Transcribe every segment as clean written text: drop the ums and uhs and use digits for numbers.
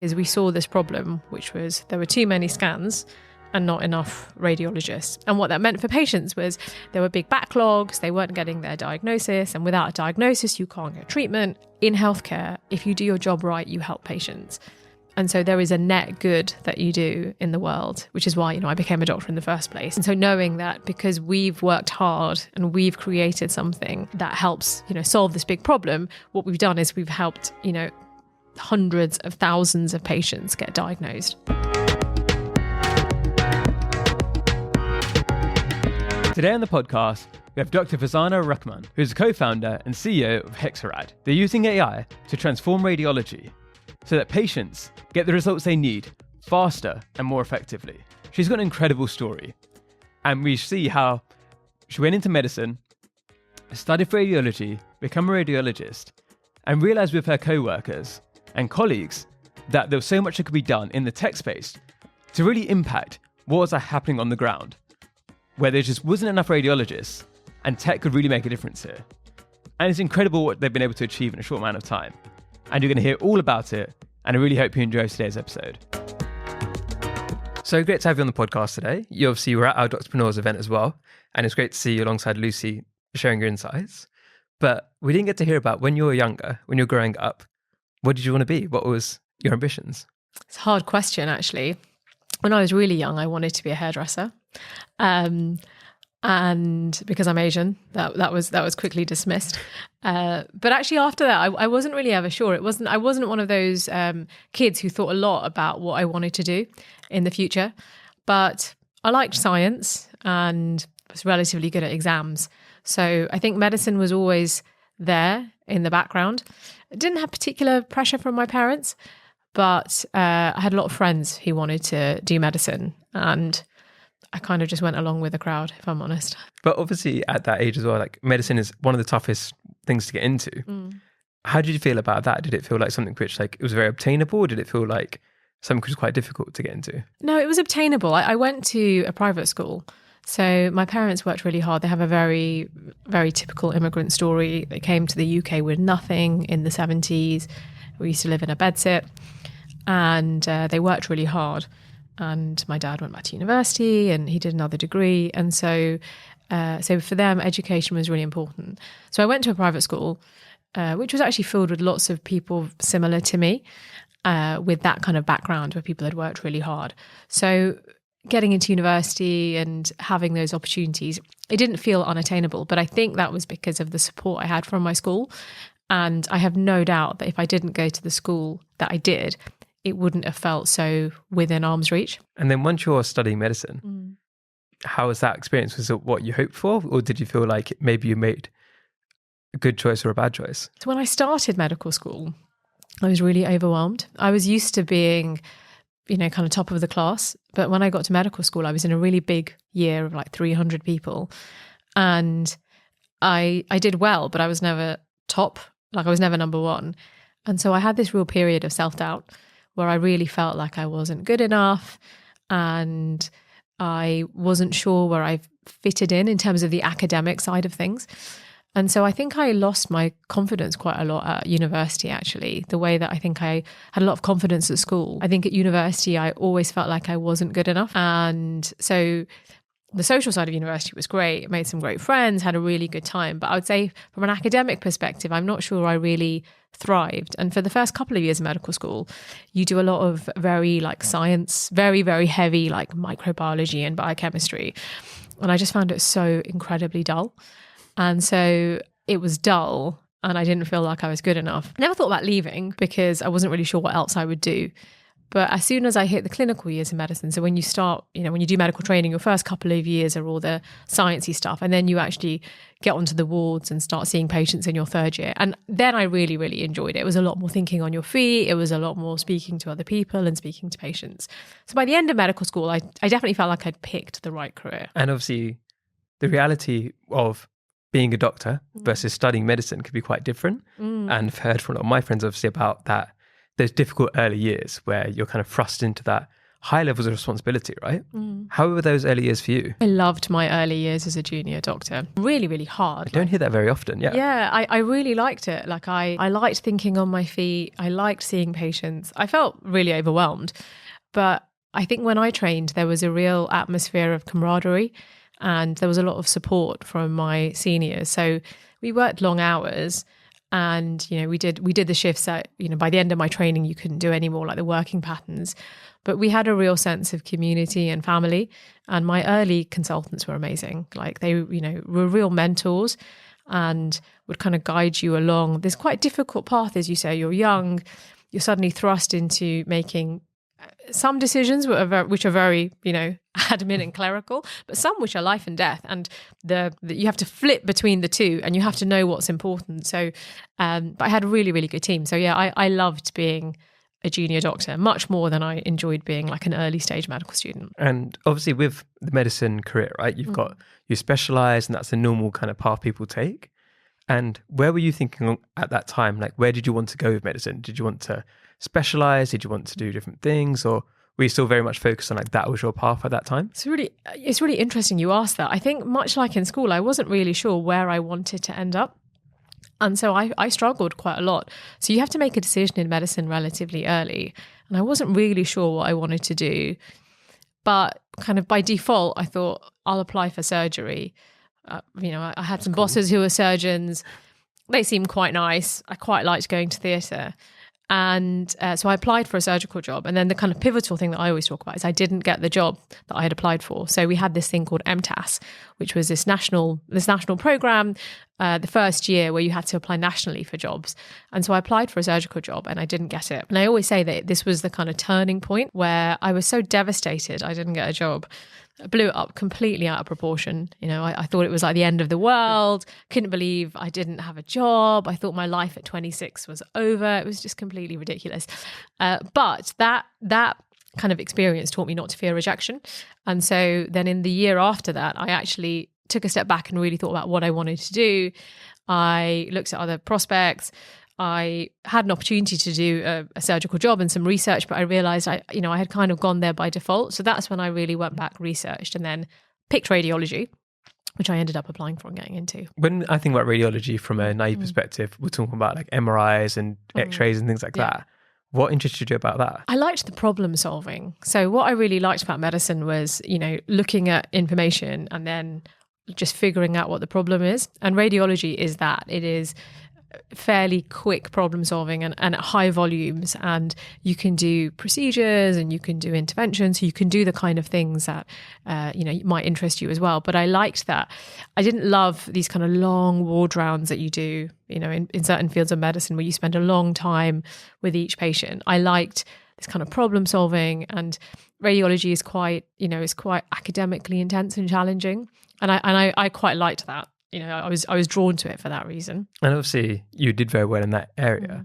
is we saw this problem, which was there were too many scans and not enough radiologists. And what that meant for patients was there were big backlogs, they weren't getting their diagnosis, and without a diagnosis, you can't get treatment. In healthcare, if you do your job right, you help patients. And so there is a net good that you do in the world, which is why, I became a doctor in the first place. And so knowing that because we've worked hard and we've created something that helps, solve this big problem, what we've done is we've helped, hundreds of thousands of patients get diagnosed. Today on the podcast, we have Dr. Farzana Rahman, who is the co-founder and CEO of Hexarad. They're using AI to transform radiology so that patients get the results they need faster and more effectively. She's got an incredible story, and we see how she went into medicine, studied for radiology, become a radiologist, and realised with her co-workers and colleagues that there was so much that could be done in the tech space to really impact what was happening on the ground, where there just wasn't enough radiologists, and tech could really make a difference here. And it's incredible what they've been able to achieve in a short amount of time. And you're going to hear all about it, and I really hope you enjoy today's episode. So great to have you on the podcast today. You obviously were at our Entrepreneurs event as well, and it's great to see you alongside Lucy sharing your insights. But we didn't get to hear about when you were younger, when you were growing up, what did you want to be? What was your ambitions? It's a hard question, actually. When I was really young, I wanted to be a hairdresser. And because I'm Asian, that was quickly dismissed. But actually after that, I wasn't really ever sure. I wasn't one of those kids who thought a lot about what I wanted to do in the future. But I liked science and was relatively good at exams. So I think medicine was always there in the background. I didn't have particular pressure from my parents, but I had a lot of friends who wanted to do medicine, and I kind of just went along with the crowd, if I'm honest. But obviously at that age as well, like medicine is one of the toughest things to get into. How did you feel about that? Did it feel like something which it was very obtainable, or did it feel like something which was quite difficult to get into? No, it was obtainable. I went to a private school. So my parents worked really hard. They have a very, very typical immigrant story. They came to the UK with nothing in the 70s. We used to live in a bedsit, and they worked really hard. And my dad went back to university and he did another degree. And so for them, education was really important. So I went to a private school, which was actually filled with lots of people similar to me, with that kind of background where people had worked really hard. So getting into university and having those opportunities, it didn't feel unattainable. But I think that was because of the support I had from my school. And I have no doubt that if I didn't go to the school that I did, it wouldn't have felt so within arm's reach. And then once you're studying medicine, how was that experience? Was it what you hoped for? Or did you feel like maybe you made a good choice or a bad choice? So when I started medical school, I was really overwhelmed. I was used to being, kind of top of the class. But when I got to medical school, I was in a really big year of 300 people. And I did well, but I was never top. I was never number one. And so I had this real period of self-doubt where I really felt like I wasn't good enough and I wasn't sure where I fitted in terms of the academic side of things. And so I think I lost my confidence quite a lot at university, actually, the way that I think I had a lot of confidence at school. I think at university, I always felt like I wasn't good enough. And so the social side of university was great. I made some great friends, had a really good time. But I would say from an academic perspective, I'm not sure I really thrived. And for the first couple of years of medical school, you do a lot of very science, very, very heavy microbiology and biochemistry. And I just found it so incredibly dull. And so it was dull and I didn't feel like I was good enough. I never thought about leaving because I wasn't really sure what else I would do. But as soon as I hit the clinical years of medicine, so when you start, when you do medical training, your first couple of years are all the sciencey stuff. And then you actually get onto the wards and start seeing patients in your third year. And then I really, really enjoyed it. It was a lot more thinking on your feet. It was a lot more speaking to other people and speaking to patients. So by the end of medical school, I definitely felt like I'd picked the right career. And obviously the reality of being a doctor versus studying medicine could be quite different. And I've heard from a lot of my friends obviously about that. Those difficult early years where you're kind of thrust into that high levels of responsibility, right? How were those early years for you? I loved my early years as a junior doctor. Really, really hard. I don't hear that very often. Yeah. Yeah, I really liked it. Like I liked thinking on my feet. I liked seeing patients. I felt really overwhelmed. But I think when I trained, there was a real atmosphere of camaraderie and there was a lot of support from my seniors. So we worked long hours. And, we did the shifts that, by the end of my training, you couldn't do anymore, like the working patterns. But we had a real sense of community and family. And my early consultants were amazing. Like they, were real mentors and would kind of guide you along this quite difficult path. As you say, you're young, you're suddenly thrust into making some decisions which are very, admin and clerical, but some which are life and death. And you have to flip between the two and you have to know what's important. So, but I had a really, really good team. So yeah, I loved being a junior doctor much more than I enjoyed being like an early stage medical student. And obviously with the medicine career, right, you specialise and that's the normal kind of path people take. And where were you thinking at that time? Like, where did you want to go with medicine? Did you want to specialize? Did you want to do different things? Or were you still very much focused on like that was your path at that time? It's really interesting you asked that. I think much like in school, I wasn't really sure where I wanted to end up. And so I struggled quite a lot. So you have to make a decision in medicine relatively early. And I wasn't really sure what I wanted to do. But kind of by default, I thought I'll apply for surgery. I had some bosses who were surgeons. They seemed quite nice. I quite liked going to theatre. And so I applied for a surgical job. And then the kind of pivotal thing that I always talk about is I didn't get the job that I had applied for. So we had this thing called MTAS, which was this national program, the first year where you had to apply nationally for jobs. And so I applied for a surgical job and I didn't get it. And I always say that this was the kind of turning point where I was so devastated I didn't get a job. I blew it up completely out of proportion. I thought it was like the end of the world. Couldn't believe I didn't have a job. I thought my life at 26 was over. It was just completely ridiculous. But that kind of experience taught me not to fear rejection. And so then in the year after that, I actually took a step back and really thought about what I wanted to do. I looked at other prospects. I had an opportunity to do a surgical job and some research, but I realized I had kind of gone there by default. So that's when I really went back, researched, and then picked radiology, which I ended up applying for and getting into. When I think about radiology from a naive perspective, we're talking about like MRIs and X-rays and things like that. What interested you about that? I liked the problem solving. So what I really liked about medicine was, looking at information and then just figuring out what the problem is. And radiology is that. It is fairly quick problem solving and at high volumes, and you can do procedures and you can do interventions, so you can do the kind of things that might interest you as well. But I liked that. I didn't love these kind of long ward rounds that you do in certain fields of medicine where you spend a long time with each patient. I liked this kind of problem solving, and radiology is quite academically intense and challenging, and I quite liked that. I was drawn to it for that reason. And obviously you did very well in that area,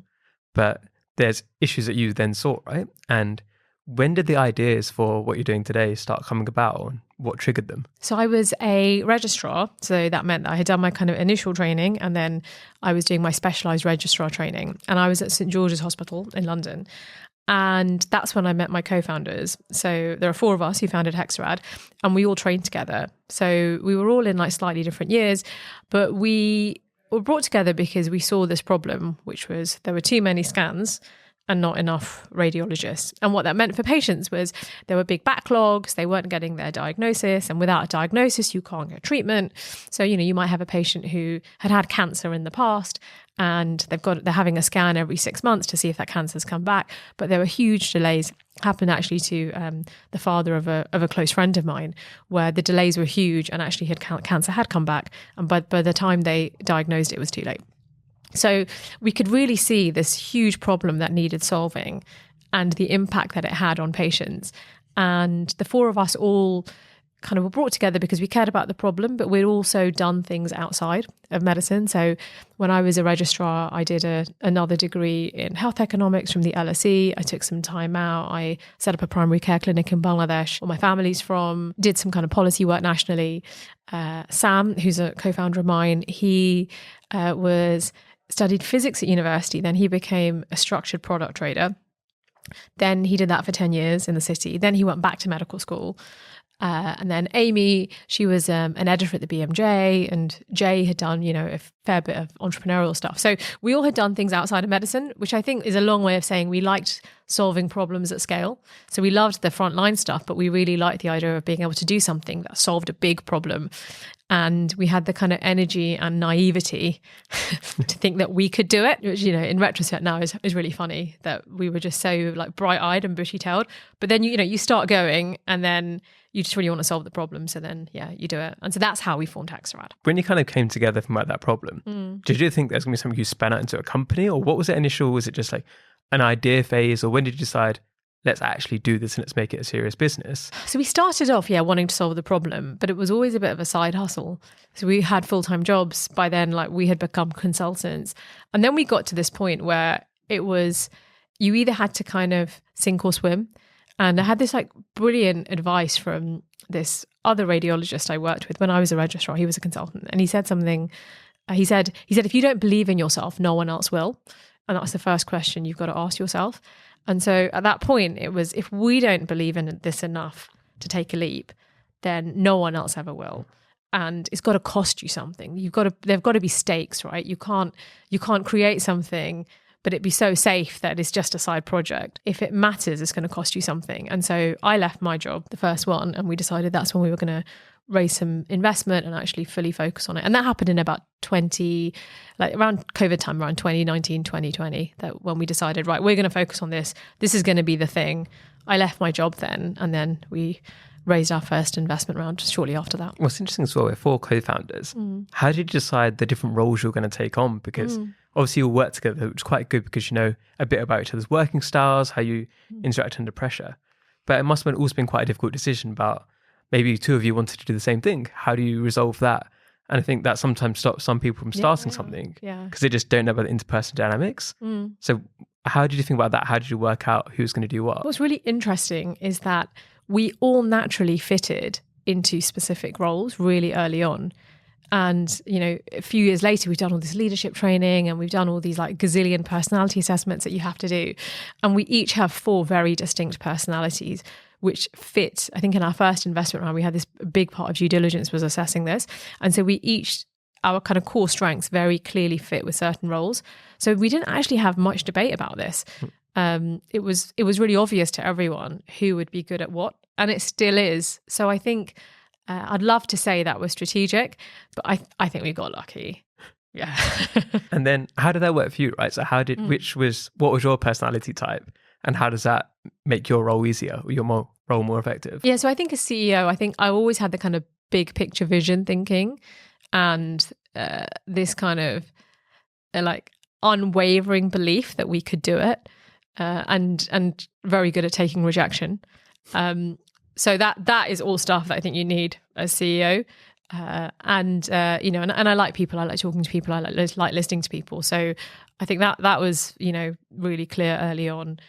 but there's issues that you then sought, right? And when did the ideas for what you're doing today start coming about, and what triggered them? So I was a registrar. So that meant that I had done my kind of initial training and then I was doing my specialised registrar training. And I was at St George's Hospital in London. And that's when I met my co-founders. So there are 4 of us who founded Hexarad, and we all trained together. So we were all in like slightly different years, but we were brought together because we saw this problem, which was there were too many scans and not enough radiologists. And what that meant for patients was there were big backlogs, they weren't getting their diagnosis, and without a diagnosis, you can't get treatment. So, you might have a patient who had cancer in the past, and they're having a scan every 6 months to see if that cancer's come back. But there were huge delays. Happened actually to the father of a close friend of mine, where the delays were huge and actually cancer had come back. And by the time they diagnosed it was too late. So we could really see this huge problem that needed solving and the impact that it had on patients. And the 4 of us all kind of were brought together because we cared about the problem, but we'd also done things outside of medicine. So when I was a registrar, I did another degree in health economics from the LSE. I took some time out. I set up a primary care clinic in Bangladesh, where my family's from, did some kind of policy work nationally. Sam, who's a co-founder of mine, he studied physics at university. Then he became a structured product trader. Then he did that for 10 years in the city. Then he went back to medical school. And then Amy, she was an editor at the BMJ, and Jay had done, a fair bit of entrepreneurial stuff. So we all had done things outside of medicine, which I think is a long way of saying we liked solving problems at scale. So we loved the frontline stuff, but we really liked the idea of being able to do something that solved a big problem. And we had the kind of energy and naivety to think that we could do it, which, in retrospect now is really funny that we were just so like bright-eyed and bushy-tailed. But then, you start going and then you just really want to solve the problem. So then, you do it. And so that's how we formed Hexarad. When you kind of came together from like that problem, did you think there's going to be something you span out into a company, or what was it initial? Was it just like an idea phase, or when did you decide, let's actually do this and let's make it a serious business? So we started off, wanting to solve the problem, but it was always a bit of a side hustle. So we had full-time jobs. By then, like we had become consultants. And then we got to this point where it was, you either had to kind of sink or swim. And I had this like brilliant advice from this other radiologist I worked with when I was a registrar. He was a consultant. And he said something, he said, if you don't believe in yourself, no one else will. And that's the first question you've got to ask yourself. And so at that point, it was, if we don't believe in this enough to take a leap, then no one else ever will. And it's got to cost you something. There've got to be stakes, right? You can't create something, but it'd be so safe that it's just a side project. If it matters, it's going to cost you something. And so I left my job, the first one, and we decided that's when we were going to raise some investment and actually fully focus on it. And that happened in about around COVID time, around 2019, 2020, that when we decided, right, we're going to focus on this. This is going to be the thing. I left my job then, and then we raised our first investment round shortly after that. What's interesting as well, we're 4 co-founders. How did you decide the different roles you're going to take on? Because obviously you all work together, which is quite good because you know a bit about each other's working styles, how you interact under pressure. But it must have also been quite a difficult decision about maybe 2 of you wanted to do the same thing. How do you resolve that? And I think that sometimes stops some people from starting something because they just don't know about the interpersonal dynamics. So how did you think about that? How did you work out who's going to do what? What's really interesting is that we all naturally fitted into specific roles really early on. And, a few years later, we've done all this leadership training and we've done all these like gazillion personality assessments that you have to do. And we each have 4 very distinct personalities, which fit. I think in our first investment round, we had this big part of due diligence was assessing this. And so we each, our kind of core strengths very clearly fit with certain roles. So we didn't actually have much debate about this. It was really obvious to everyone who would be good at what, and it still is. So I think I'd love to say that was strategic, but I think we got lucky. Yeah. And then how did that work for you, right? So what was your personality type, and how does that make your role easier or your role more effective? Yeah, so I think as CEO, I always had the kind of big picture vision thinking and this kind of like unwavering belief that we could do it. And very good at taking rejection. So that is all stuff that I think you need as CEO. And I like people. I like talking to people. I like listening to people. So I think that was, really clear early on.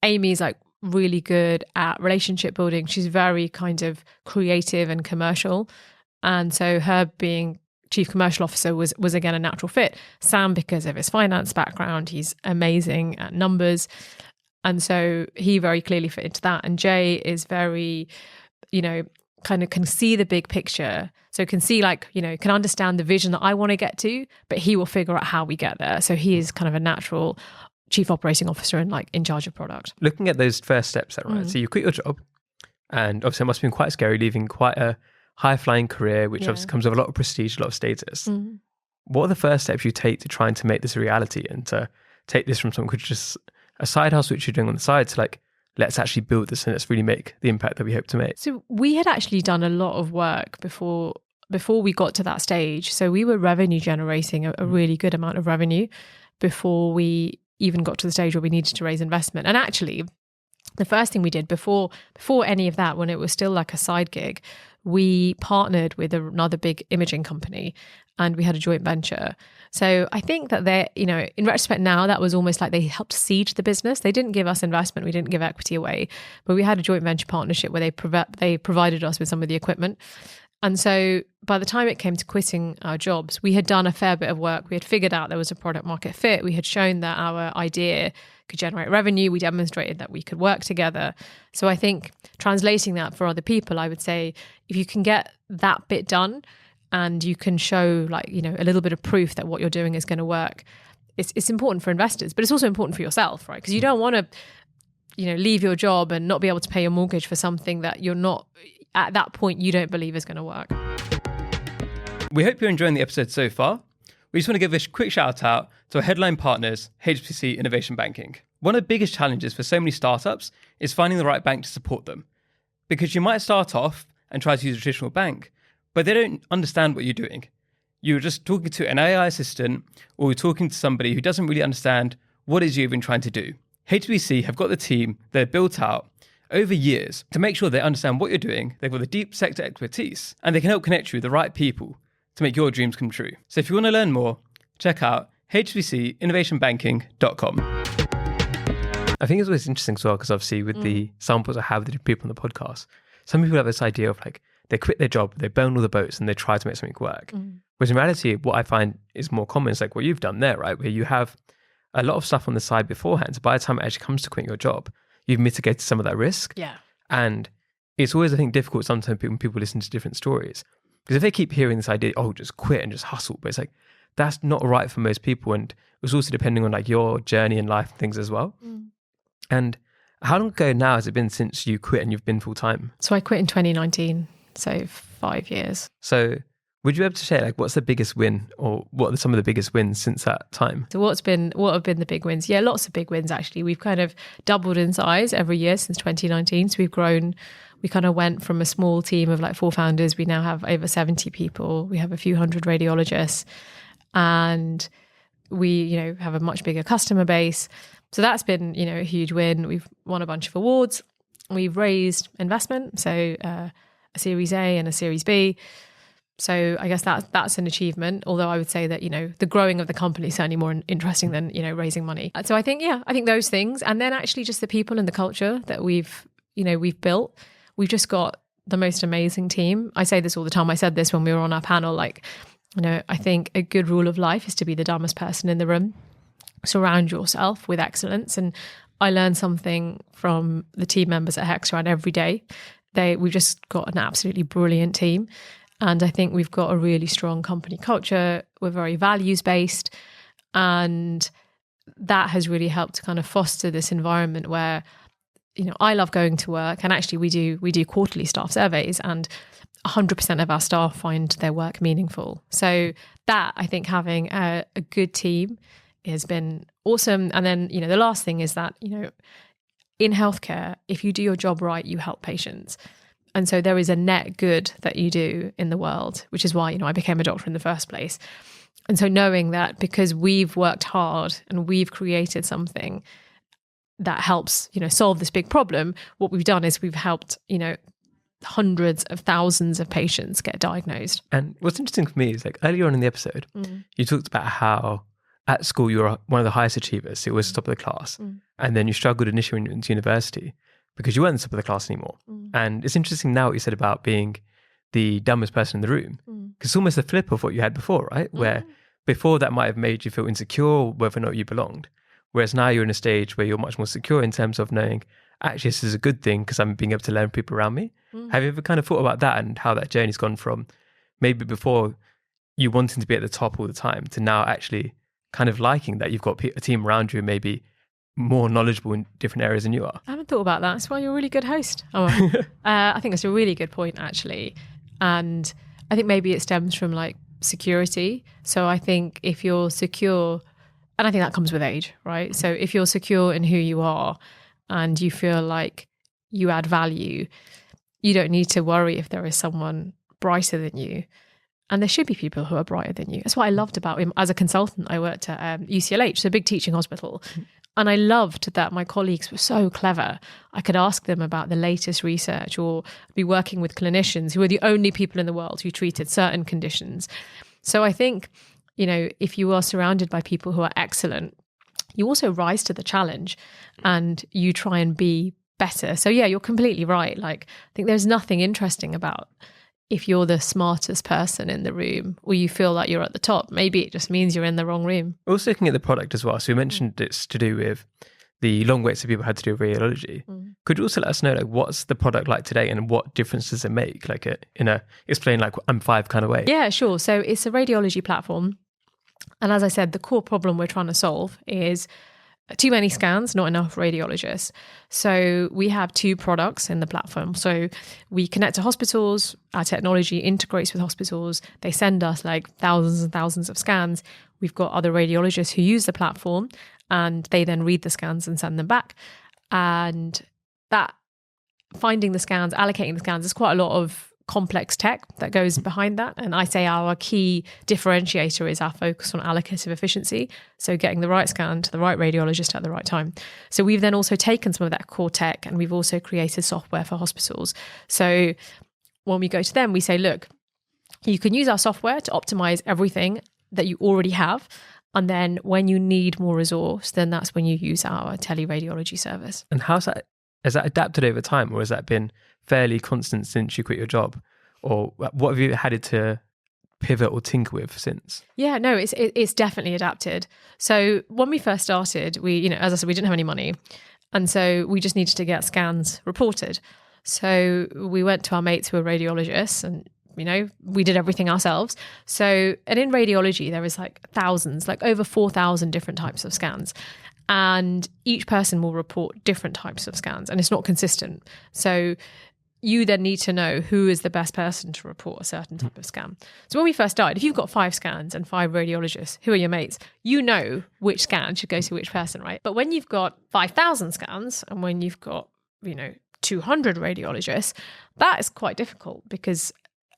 Amy's like really good at relationship building. She's very kind of creative and commercial. And so her being Chief Commercial Officer was again a natural fit. Sam, because of his finance background, he's amazing at numbers. And so he very clearly fit into that. And Jay is very, kind of can see the big picture. So can see can understand the vision that I want to get to, but he will figure out how we get there. So he is kind of a natural Chief Operating Officer and in charge of product. Looking at those first steps, right? So you quit your job, and obviously it must have been quite scary leaving quite a high-flying career, which obviously comes with a lot of prestige, a lot of status. What are the first steps you take to trying to make this a reality and to take this from something which is just a side hustle which you're doing on the side to let's actually build this and let's really make the impact that we hope to make? So we had actually done a lot of work before we got to that stage. So we were revenue generating a really good amount of revenue before we even got to the stage where we needed to raise investment. And actually, the first thing we did before any of that, when it was still like a side gig, we partnered with another big imaging company and we had a joint venture. So I think that in retrospect now, that was almost like they helped seed the business. They didn't give us investment. We didn't give equity away, but we had a joint venture partnership where they provided us with some of the equipment. And so by the time it came to quitting our jobs, we had done a fair bit of work. We had figured out there was a product market fit. We had shown that our idea could generate revenue. We demonstrated that we could work together. So I think translating that for other people, I would say if you can get that bit done and you can show like, you know, a little bit of proof that what you're doing is going to work, it's important for investors, but it's also important for yourself, right? Because you don't want to, you know, leave your job and not be able to pay your mortgage for something that you're not, at that point, you don't believe is going to work. We hope you're enjoying the episode so far. We just want to give a quick shout out to our headline partners, HSBC Innovation Banking. One of the biggest challenges for so many startups is finding the right bank to support them. Because you might start off and try to use a traditional bank, but they don't understand what you're doing. You're just talking to an AI assistant or you're talking to somebody who doesn't really understand what it is you're even trying to do. HSBC have got the team they've built out over years to make sure they understand what you're doing. They've got the deep sector expertise and they can help connect you with the right people to make your dreams come true. So if you want to learn more, check out hsbcinnovationbanking.com. I think it's always interesting as well, because obviously with the samples I have with the people on the podcast, some people have this idea of like, they quit their job, they burn all the boats and they try to make something work. Whereas in reality, what I find is more common is like what you've done there, right? Where you have a lot of stuff on the side beforehand. So by the time it actually comes to quitting your job, you've mitigated some of that risk. Yeah. And it's always, I think, difficult sometimes when people listen to different stories. Because if they keep hearing this idea, oh, just quit and just hustle, but it's like, that's not right for most people. And it's also depending on like your journey in life and things as well. And how long ago now has it been since you quit and you've been full time? So I quit in 2019, so 5 years. So would you be able to share like what's the biggest win, or what are some of the biggest wins since that time? So what have been the big wins? Yeah, lots of big wins actually. We've kind of doubled in size every year since 2019. So we've grown. We kind of went from a small team of like 4 founders. We now have over 70 people. We have a few hundred radiologists, and we, you know, have a much bigger customer base. So that's been, you know, a huge win. We've won a bunch of awards. We've raised investment, so a Series A and a Series B. So I guess that's an achievement. Although I would say that, you know, the growing of the company is certainly more interesting than, you know, raising money. So I think those things, and then actually just the people and the culture that we've built. We've just got the most amazing team. I say this all the time. I said this when we were on our panel, like, you know, I think a good rule of life is to be the dumbest person in the room. Surround yourself with excellence. And I learn something from the team members at Hexarad every day. We've just got an absolutely brilliant team. And I think we've got a really strong company culture. We're very values-based. And that has really helped to kind of foster this environment where, you know, I love going to work. And actually we do quarterly staff surveys, and 100% of our staff find their work meaningful. So that, I think, having a good team has been awesome. And then, you know, the last thing is that, you know, in healthcare, if you do your job right, you help patients. And so there is a net good that you do in the world, which is why, you know, I became a doctor in the first place. And so knowing that because we've worked hard and we've created something that helps, you know, solve this big problem, what we've done is we've helped, you know, hundreds of thousands of patients get diagnosed. And what's interesting for me is like earlier on in the episode, you talked about how at school you were one of the highest achievers. So you were top of the class. And then you struggled initially when you went to university because you weren't top of the class anymore. And it's interesting now what you said about being the dumbest person in the room, because it's almost a flip of what you had before, right? Where before that might have made you feel insecure whether or not you belonged. Whereas now you're in a stage where you're much more secure in terms of knowing, actually, this is a good thing because I'm being able to learn people around me. Have you ever kind of thought about that and how that journey's gone from maybe before you wanting to be at the top all the time to now actually kind of liking that you've got a team around you maybe more knowledgeable in different areas than you are? I haven't thought about that. That's why you're a really good host. I think that's a really good point, actually. And I think maybe it stems from like security. So I think if you're secure, and I think that comes with age, right? So if you're secure in who you are and you feel like you add value, you don't need to worry if there is someone brighter than you. And there should be people who are brighter than you. That's what I loved about him. As a consultant, I worked at UCLH, so a big teaching hospital. And I loved that my colleagues were so clever. I could ask them about the latest research or be working with clinicians who were the only people in the world who treated certain conditions. So I think, you know, if you are surrounded by people who are excellent, you also rise to the challenge and you try and be better. So yeah, you're completely right. Like, I think there's nothing interesting about if you're the smartest person in the room or you feel like you're at the top. Maybe it just means you're in the wrong room. We're also looking at the product as well. So we mentioned it's to do with the long waits that people had to do radiology. Could you also let us know, like, what's the product like today and what difference does it make? Like, explain like M5 kind of way. Yeah, sure. So it's a radiology platform. And as I said, the core problem we're trying to solve is too many scans, not enough radiologists. So we have 2 products in the platform. So we connect to hospitals, our technology integrates with hospitals. They send us like thousands and thousands of scans. We've got other radiologists who use the platform and they then read the scans and send them back. And that finding the scans, allocating the scans, there's quite a lot of complex tech that goes behind that. And I say our key differentiator is our focus on allocative efficiency. So getting the right scan to the right radiologist at the right time. So we've then also taken some of that core tech and we've also created software for hospitals. So when we go to them, we say, look, you can use our software to optimize everything that you already have. And then when you need more resource, then that's when you use our teleradiology service. And has that adapted over time, or has that been fairly constant since you quit your job? Or what have you had to pivot or tinker with since? Yeah, no, it's definitely adapted. So when we first started, we, as I said, we didn't have any money. And so we just needed to get scans reported. So we went to our mates who were radiologists and, we did everything ourselves. So, and in radiology, there is like thousands, like over 4,000 different types of scans. And each person will report different types of scans and it's not consistent. So you then need to know who is the best person to report a certain type of scan. So when we first started, if you've got 5 scans and 5 radiologists, who are your mates? You know which scan should go to which person, right? But when you've got 5,000 scans and when you've got, 200 radiologists, that is quite difficult because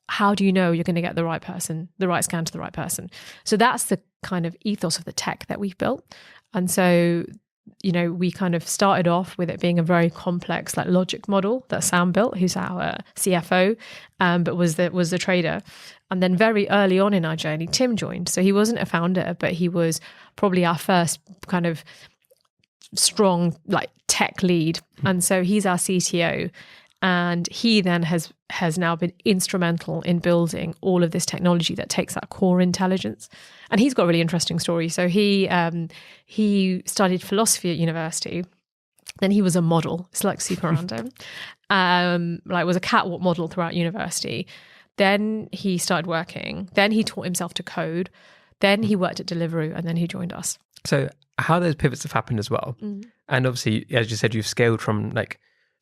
how do you know you're going to get the right person, the right scan to the right person? So that's the kind of ethos of the tech that we've built. And so, we kind of started off with it being a very complex like logic model that Sam built, who's our CFO, but was the trader. And then very early on in our journey, Tim joined. So he wasn't a founder, but he was probably our first kind of strong like tech lead. And so he's our CTO. And he then has now been instrumental in building all of this technology that takes that core intelligence. And he's got a really interesting story. So he studied philosophy at university. Then he was a model. It's like super random. Was a catwalk model throughout university. Then he started working. Then he taught himself to code. Then he worked at Deliveroo, and then he joined us. So how those pivots have happened as well. And obviously, as you said, you've scaled from like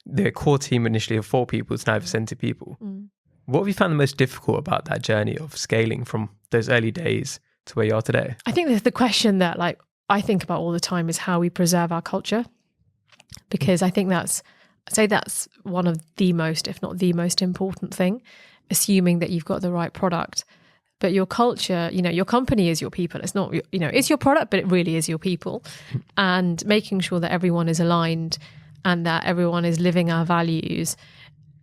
the core team initially of 4 people is now over 70 people. What have you found the most difficult about that journey of scaling from those early days to where you are today? I think the question that like I think about all the time is how we preserve our culture, because I think that's one of the most, if not the most important thing, assuming that you've got the right product. But your culture, your company is your people. It's not, it's your product, but it really is your people. And making sure that everyone is aligned and that everyone is living our values.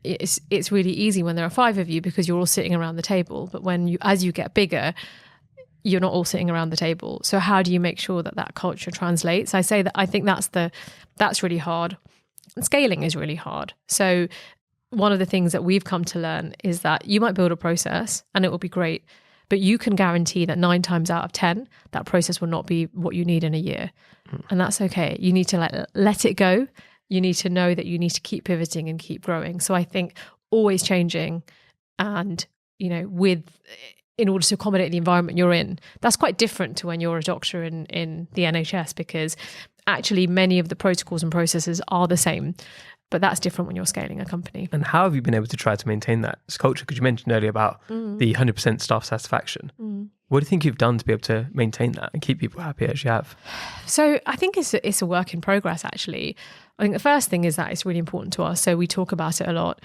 It's really easy when there are 5 of you because you're all sitting around the table. But as you get bigger, you're not all sitting around the table. So how do you make sure that culture translates? I say that I think that's really hard. And scaling is really hard. So one of the things that we've come to learn is that you might build a process and it will be great, but you can guarantee that 9 times out of 10, that process will not be what you need in a year. And that's okay. You need to let it go. You need to know that you need to keep pivoting and keep growing. So I think always changing and, in order to accommodate the environment you're in, that's quite different to when you're a doctor in the NHS, because actually many of the protocols and processes are the same, but that's different when you're scaling a company. And how have you been able to try to maintain that culture? Because you mentioned earlier about the 100% staff satisfaction. What do you think you've done to be able to maintain that and keep people happy as you have? So I think it's a work in progress, actually. I think the first thing is that it's really important to us. So we talk about it a lot.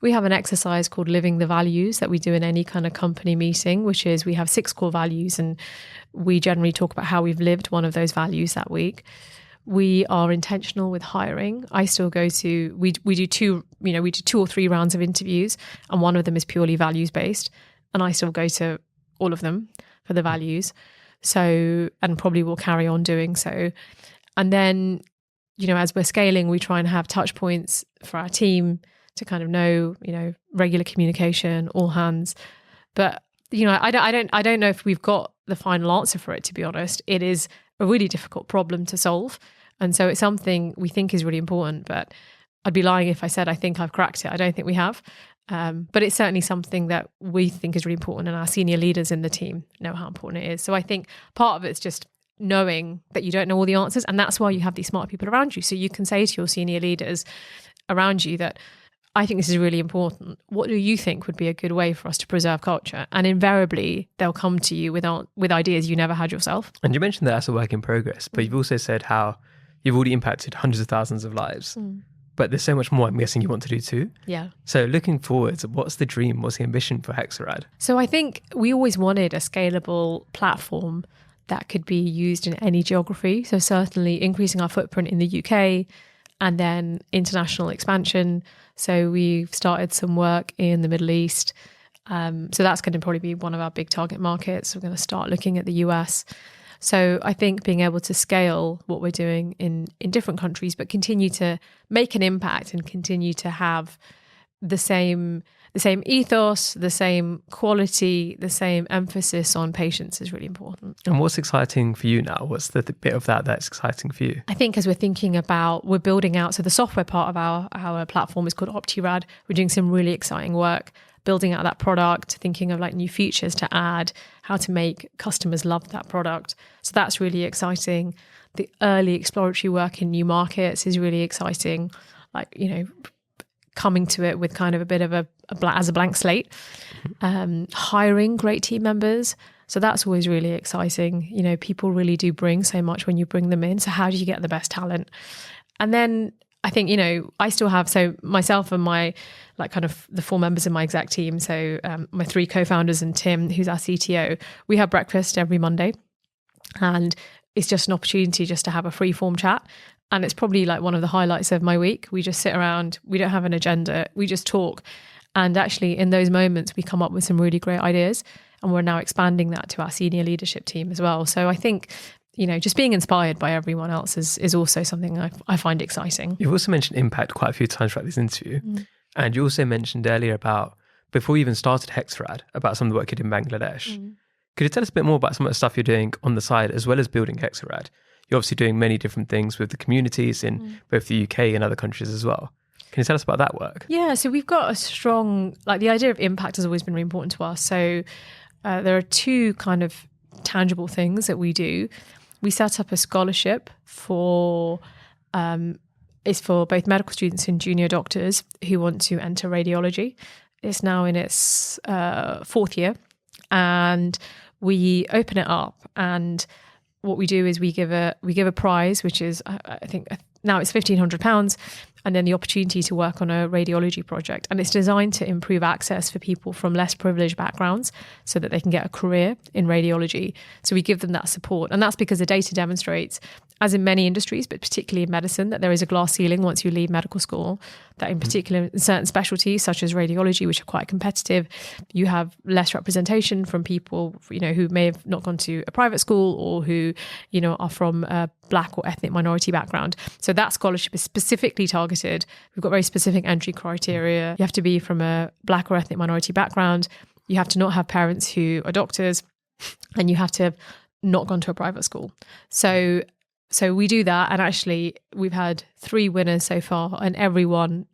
We have an exercise called Living the Values that we do in any kind of company meeting, which is we have 6 core values and we generally talk about how we've lived one of those values that week. We are intentional with hiring. I still go to, we do 2 or 3 rounds of interviews and one of them is purely values based. And I still go to all of them for the values. So, and probably will carry on doing so. And then, as we're scaling, we try and have touch points for our team to kind of know, regular communication, all hands. But, I don't know if we've got the final answer for it, to be honest. It is a really difficult problem to solve. And so it's something we think is really important, but I'd be lying if I said I think I've cracked it. I don't think we have. But it's certainly something that we think is really important, and our senior leaders in the team know how important it is. So I think part of it's just knowing that you don't know all the answers, and that's why you have these smart people around you. So you can say to your senior leaders around you that I think this is really important. What do you think would be a good way for us to preserve culture? And invariably, they'll come to you with ideas you never had yourself. And you mentioned that as a work in progress, but you've also said how you've already impacted hundreds of thousands of lives. But there's so much more I'm guessing you want to do too. Yeah. So looking forward, what's the dream? What's the ambition for Hexarad? So I think we always wanted a scalable platform that could be used in any geography. So certainly increasing our footprint in the UK and then international expansion. So we've started some work in the Middle East. So that's going to probably be one of our big target markets. We're going to start looking at the US. So I think being able to scale what we're doing in different countries, but continue to make an impact and continue to have the same ethos, the same quality, the same emphasis on patients is really important. And what's exciting for you now? What's the bit of that's exciting for you? I think as we're thinking about, we're building out, so the software part of our platform is called OptiRad. We're doing some really exciting work building out that product, thinking of like new features to add, how to make customers love that product. So that's really exciting. The early exploratory work in new markets is really exciting. Like, coming to it with kind of a bit of a blank slate, hiring great team members. So that's always really exciting. People really do bring so much when you bring them in. So how do you get the best talent? And then I think, I still have, so myself and my, like kind of the 4 members of my exec team. So my 3 co-founders and Tim, who's our CTO, we have breakfast every Monday. And it's just an opportunity just to have a free form chat. And it's probably like one of the highlights of my week. We just sit around, we don't have an agenda, we just talk. And actually in those moments, we come up with some really great ideas. And we're now expanding that to our senior leadership team as well. So I think, just being inspired by everyone else is also something I find exciting. You've also mentioned impact quite a few times throughout this interview. And you also mentioned earlier about, before you even started Hexarad, about some of the work you did in Bangladesh. Could you tell us a bit more about some of the stuff you're doing on the side as well as building Hexarad? You're obviously doing many different things with the communities in both the UK and other countries as well. Can you tell us about that work? Yeah, so we've got a strong, the idea of impact has always been really important to us. So there are 2 kind of tangible things that we do. We set up a scholarship for both medical students and junior doctors who want to enter radiology. It's now in its 4th year, and we open it up, and what we do is we give a prize, which is I think now it's £1,500, and then the opportunity to work on a radiology project. And it's designed to improve access for people from less privileged backgrounds so that they can get a career in radiology. So we give them that support. And that's because the data demonstrates, as in many industries, but particularly in medicine, that there is a glass ceiling once you leave medical school, that in particular in certain specialties such as radiology, which are quite competitive, you have less representation from people, who may have not gone to a private school or who, are from a Black or ethnic minority background. So that scholarship is specifically targeted. We've got very specific entry criteria. You have to be from a Black or ethnic minority background. You have to not have parents who are doctors, and you have to have not gone to a private school. So we do that, and actually we've had 3 winners so far, and everyone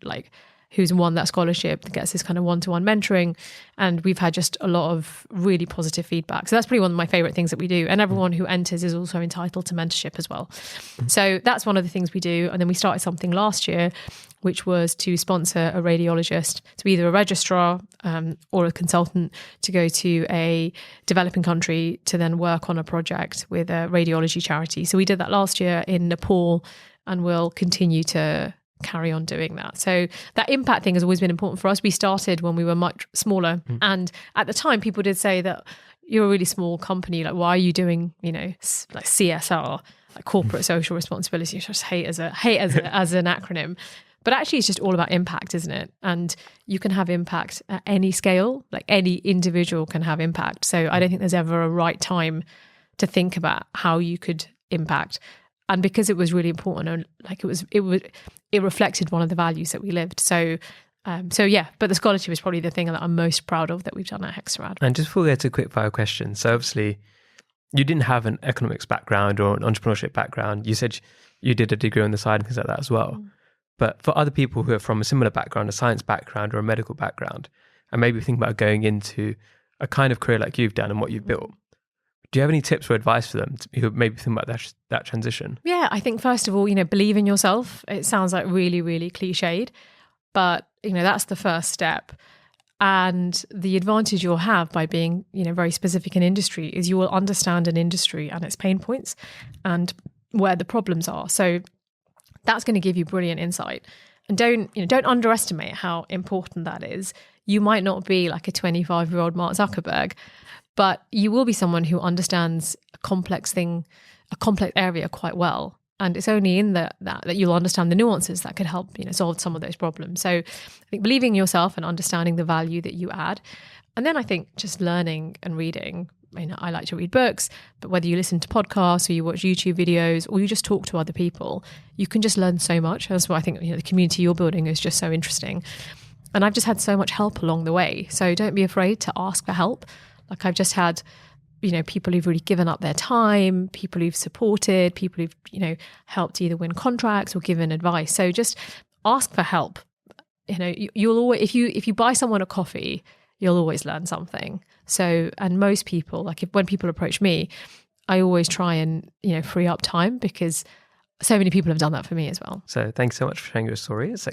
who's won that scholarship gets this kind of one-to-one mentoring, and we've had just a lot of really positive feedback. So that's probably one of my favorite things that we do, and everyone who enters is also entitled to mentorship as well. So that's one of the things we do. And then we started something last year, which was to sponsor a radiologist, to be either a registrar or a consultant, to go to a developing country to then work on a project with a radiology charity. So we did that last year in Nepal, and we'll continue to carry on doing that. So that impact thing has always been important for us. We started when we were much smaller, and at the time people did say that you're a really small company, why are you doing CSR, corporate social responsibility, which I just hate as an acronym. But actually it's just all about impact, isn't it? And you can have impact at any scale, any individual can have impact. So I don't think there's ever a right time to think about how you could impact. And because it was really important, and it reflected one of the values that we lived. So But the scholarship is probably the thing that I'm most proud of that we've done at Hexarad. And just before we get to a quick fire question, so obviously you didn't have an economics background or an entrepreneurship background. You said you did a degree on the side and things like that as well. But for other people who are from a similar background, a science background or a medical background, and maybe think about going into a kind of career like you've done and what you've built, do you have any tips or advice for them who maybe think about that transition? Yeah, I think first of all, believe in yourself. It sounds like really, really cliched, but that's the first step. And the advantage you'll have by being, very specific in industry is you will understand an industry and its pain points and where the problems are. So that's going to give you brilliant insight. And don't underestimate how important that is. You might not be like a 25-year-old Mark Zuckerberg, but you will be someone who understands a complex area quite well. And it's only in that you'll understand the nuances that could help solve some of those problems. So I think believing in yourself and understanding the value that you add. And then I think just learning and reading. I like to read books, but whether you listen to podcasts or you watch YouTube videos or you just talk to other people, you can just learn so much. That's why I think the community you're building is just so interesting. And I've just had so much help along the way. So don't be afraid to ask for help. Like I've just had people who've really given up their time, people who've supported, people who've, helped either win contracts or given advice. So just ask for help. You'll always, if you buy someone a coffee, you'll always learn something. So, and most people, when people approach me, I always try and, free up time because so many people have done that for me as well. So thanks so much for sharing your story. So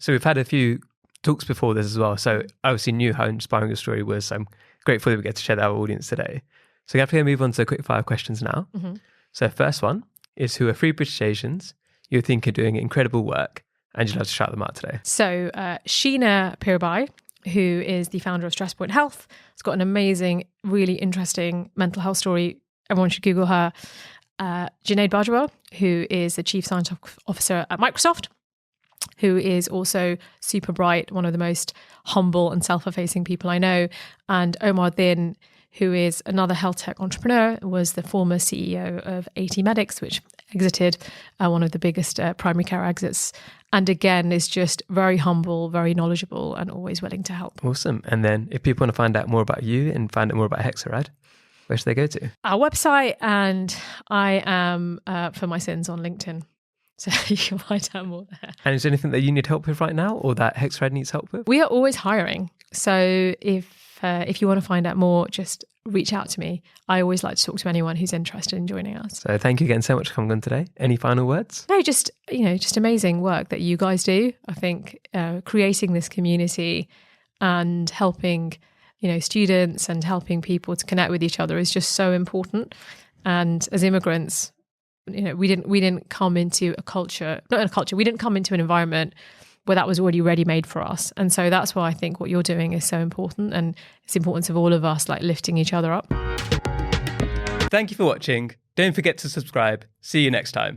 we've had a few talks before this as well. So I obviously knew how inspiring your story was. So I'm grateful that we get to share that with our audience today. So we're going to move on to quick fire questions now. Mm-hmm. So first one is, who are 3 British Asians you think are doing incredible work and you'd like to shout them out today? So Sheena Pirabai, who is the founder of Stress Point Health, has got an amazing, really interesting mental health story. Everyone should Google her. Junaid Bajwa, who is the Chief Scientific Officer at Microsoft, who is also super bright, one of the most humble and self-effacing people I know. And Omar Din, who is another health tech entrepreneur, was the former CEO of AT Medics, which exited, one of the biggest primary care exits. And again, is just very humble, very knowledgeable, and always willing to help. Awesome. And then if people want to find out more about you and find out more about Hexarad, where should they go to? Our website, and I am for my sins on LinkedIn. So you can find out more there. And is there anything that you need help with right now or that Hexarad needs help with? We are always hiring. So if you want to find out more, just reach out to me. I always like to talk to anyone who's interested in joining us. So thank you again so much for coming on today. Any final words? No, just amazing work that you guys do. I think creating this community and helping, students and helping people to connect with each other is just so important. And as immigrants, we didn't come into we didn't come into an environment where that was already ready-made for us. And so that's why I think what you're doing is so important, and it's the importance of all of us lifting each other up. Thank you for watching. Don't forget to subscribe. See you next time.